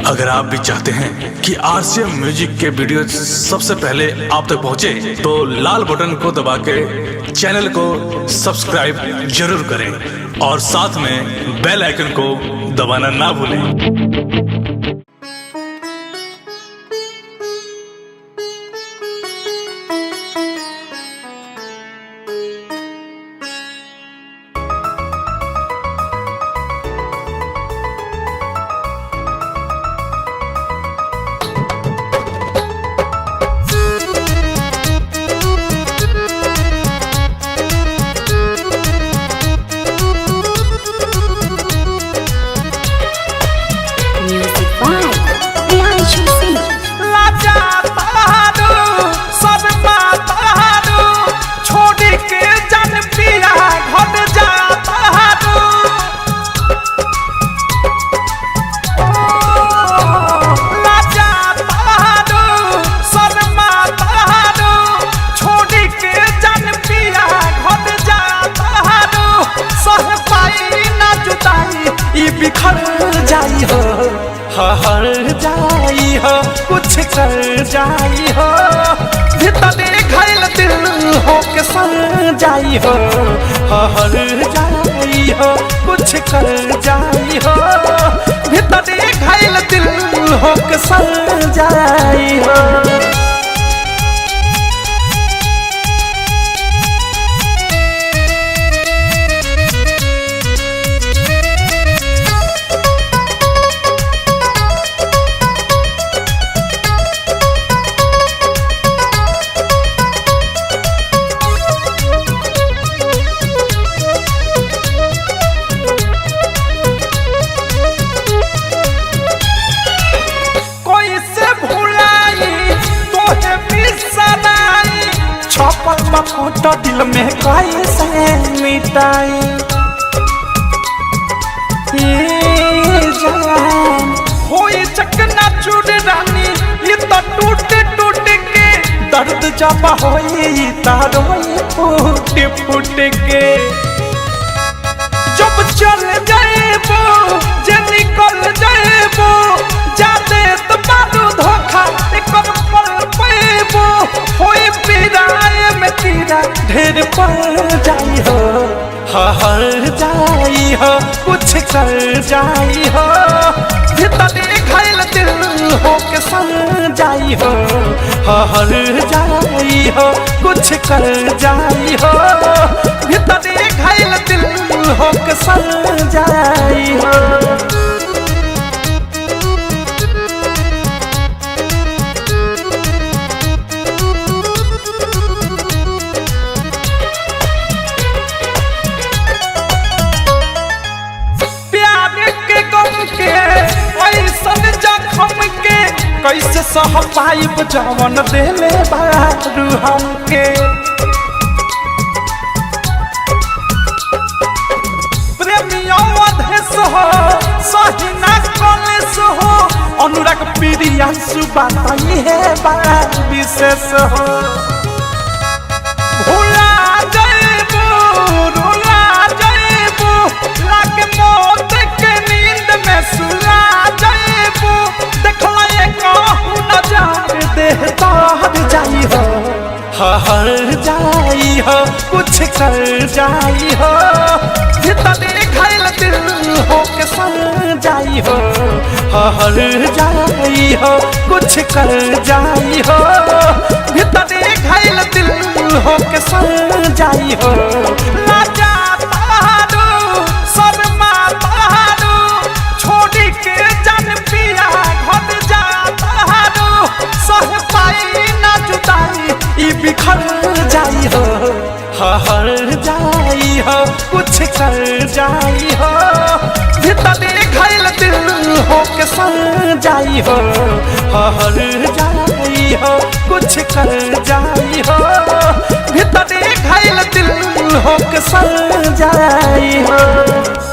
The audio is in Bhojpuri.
अगर आप भी चाहते हैं कि आरसीएम म्यूजिक के वीडियो सबसे पहले आप तक पहुंचे, तो लाल बटन को दबा के चैनल को सब्सक्राइब जरूर करें और साथ में बेल आइकन को दबाना ना भूलें। बिखर जाई हो, हर जाई हो, कुछ कर जाई हो, भीतर घायल दिल हो के सर जाई हो, हर जाई हो, कुछ कर जाई हो, भीतर घायल दिल हो के सर जाई हो। फोटो दिल में कैसे मिटाई जान होई चकना चूड़ रानी, ये तो टूट टूट के दर्द जब होई तारोई फूट फूट के, जब चल जाएबो जे निकल जाएबो, जाते तो बारू धोखा एक पल पेबो, होई पीराए में तीरा ढेर पड़ जाई हो, हर जाई हो, कुछ कर जाई हो, भीतर घायल दिल हो के सर जाई हो, हर जाई हो, कुछ कर जाई हो, भीतर घायल दिल हो के सर जाई हो। कैसे सह पाइब जवन देले बारू हमके, प्रेमियों अधेस हो, सही ना कलेस हो, अनुराग प्रिया सुबाई है बार विशेष हो, भूला जाएबो रुला जाएबो, लागे मौत के नींद में सुला जाएबो, देखला जाई हो, हर जाई हो, कुछ कर जाई हो, भीतर घायल दिल हो के सर जाई हो, हर जाई हो, कुछ कर जाई हो, भीतर घायल दिल हो के सर जाई हो। लाजा तारू शर्मा तारू, छोड़ी के जन पिया घट जा तारू, सह पाई ना जुदाई ई बिखर जाई हो, हर जाई हो, कुछ कर जाई हो, भीतर घायल दिल हो के सर जाई हो, हर जाई हो, कुछ कर जाई हो, भीतर घायल दिल हो के सर जाई हो।